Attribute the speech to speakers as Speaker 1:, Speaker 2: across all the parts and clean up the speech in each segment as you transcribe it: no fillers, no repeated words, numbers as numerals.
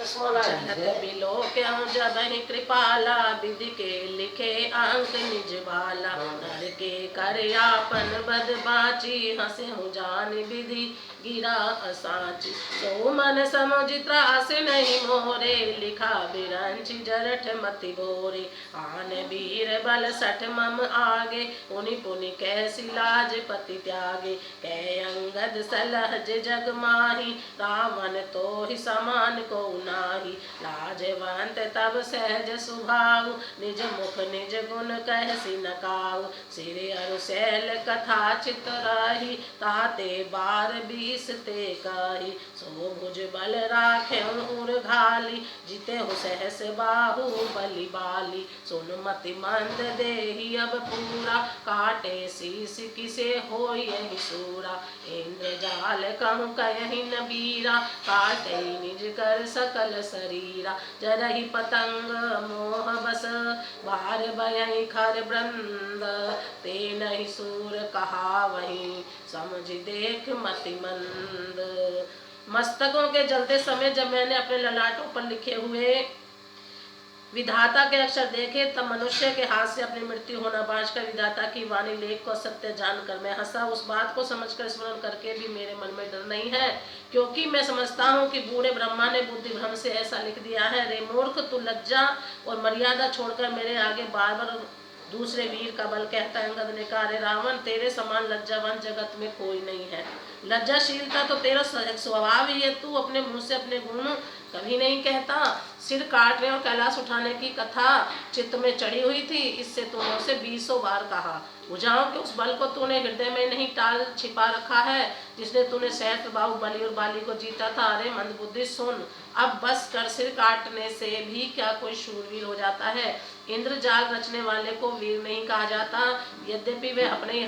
Speaker 1: चलत बिलो क्यों जब ही कृपाला, विधि के लिखे अंक निज बाला। नर के करयापन बद बाची, हंसे हूँ जान विधि गिरा असाची। सो मन समझ त्रास नहीं मोरे, लिखा बिरंच जरठ मति भोरे। आन वीर बल सठ मम आगे, पुनि पुनि कैसी लाज पति त्यागे। कै अंगद सलहज जग माही, रावण तो ही समान को नाही। लाजवंत तब सहज सुभाव, निज मुख निज गुण कहसी नकाऊ। सिर अरु शैल कथा चित रही, ताते बार 20 ते कही। सो भुज बल राखे उर घाली, जिते हो सहस बाहु बलि बाली। सुन मति मंद देहि अब पूरा, काटे शीस किसे हो यही सूरा। इंद्र जाल कहूँ कहीं न बीरा, काटे निज कर सकल शरीरा। जरहि पतंग मोह बस, बार बयहि खर वृंद। ते नहीं सूर कहा वहीं, समझ देख मति मंद। मस्तकों के जलते समय जब मैंने अपने ललाटों पर लिखे हुए विधाता के अक्षर देखे, तब मनुष्य के हाथ से अपनी मृत्यु होना बाँचकर विधाता की वाणी लेख को सत्य जानकर मैं हंसा। उस बात को समझकर स्मरण करके भी मेरे मन में डर नहीं है, क्योंकि मैं समझता हूँ कि बूढ़े ब्रह्मा ने बुद्धि भ्रम से ऐसा लिख दिया है। रे मूर्ख, तू लज्जा और मर्यादा छोड़कर मेरे आगे बार बार दूसरे वीर का बल कहता है। अंगद ने कहा, अरे रावण, तेरे समान लज्जावान जगत में कोई नहीं है। लज्जाशीलता तो तेरा स्वभाव ही है। तू अपने मुंह से अपने गुण कभी नहीं कहता। सिर काटने और कैलाश उठाने की कथा चित्त में चढ़ी हुई थी, इससे तूने उसे 20 बार कहा। भुजाओं के उस बल को तूने हृदय में नहीं टाल छिपा रखा है, जिसने तूने सहस्त्र बाहु बलि और बाली को जीता था। अरे मंदबुद्धि, सुन, अब बस कर। सिर काटने से भी क्या कोई शूरवीर हो जाता है? इंद्र जाल रचने वाले को वीर नहीं कहा जाता, यद्यपि वह अपने ही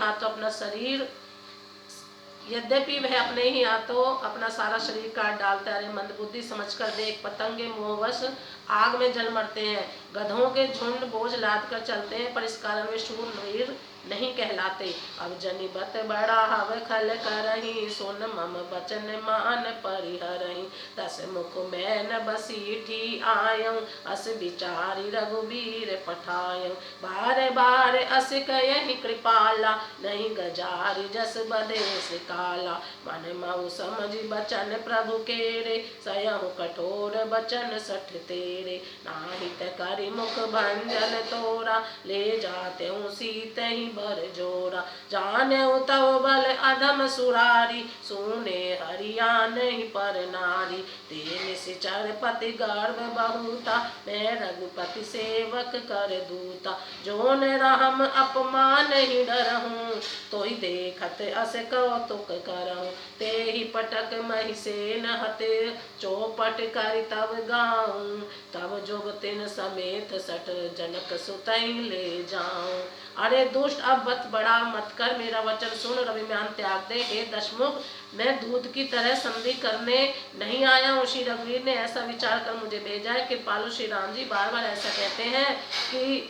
Speaker 1: हाथों अपना सारा शरीर काट डालता है। अरे मंदबुद्धि, समझकर देख, पतंगे मोहवश आग में जल मरते हैं, गधों के झुंड बोझ लाद कर चलते हैं, पर इस कारण वे शूरवीर नहीं कहलाते। अब जनिबत बड़ा हव खल करही, सुन मम बचन मान परिहरही। 10 मुख में न बसीठी आयं, अस विचारी रघुबीर पठायं। बार बार अस कयहि कृपाला, नहीं गजारि जस बदेश काला। मन मऊ समझ बचन प्रभु केरे, सयहु कठोर बचन सठ तेरे। नाहित करि मुख भंजन तोरा, ले जाते हूँ सीते ही बर जोरा। जाने तव बल अधम सुरारी, सुने हरिया नहीं पर नारी। तेन सिचर पति गर्भ बहुता, मैं रघुपति सेवक कर दूता। जोन राम अपमान ही डरहूँ, तो ही देखत अस कौतुक करहूँ। ते ही पटक महिषेन हते, चौपट कर तब गाऊं। तब जोग तिन समेत सठ, जनक सुतई ले जाऊं। अरे दुष्ट, अब बत बड़ा मत कर, मेरा वचन सुन, रविमान त्याग दे। हे दशमुख, मैं दूध की तरह संधि करने नहीं आया हूँ। श्री रघुवीर ने ऐसा विचार कर मुझे भेजा है। कि पालू श्री राम जी बार बार ऐसा कहते हैं कि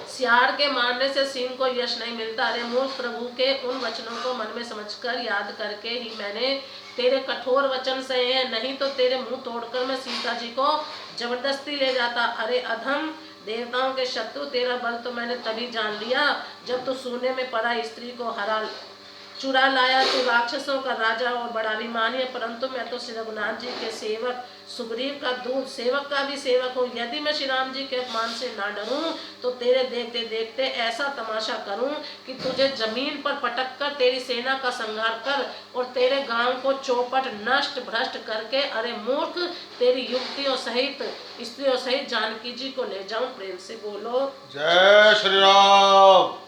Speaker 1: सियार के मारने से सिंह को यश नहीं मिलता। अरे मूर्ख, प्रभु के उन वचनों को मन में समझकर याद करके ही मैंने तेरे कठोर वचन सहे हैं, नहीं तो तेरे मुंह तोड़कर मैं सीता जी को जबरदस्ती ले जाता। अरे अधम, देवताओं के शत्रु, तेरा बल तो मैंने तभी जान लिया जब तू सोने में पड़ा स्त्री को चुरा लाया। तू राक्षसों का राजा और बड़ा अभिमानी है, परंतु मैं तो श्री रघुनाथ जी के सेवक, सुग्रीव का दूत, सेवक का भी सेवक हूँ। यदि मैं श्री राम जी के अपमान से ना डरूं, तो तेरे देखते देखते ऐसा तमाशा करूं कि तुझे जमीन पर पटक कर तेरी सेना का संहार कर और तेरे गांव को चौपट नष्ट भ्रष्ट करके, अरे मूर्ख, तेरी युवतियों सहित, स्त्रियों सहित जानकी जी को ले जाऊं। प्रेम से बोलो
Speaker 2: जय श्री राम।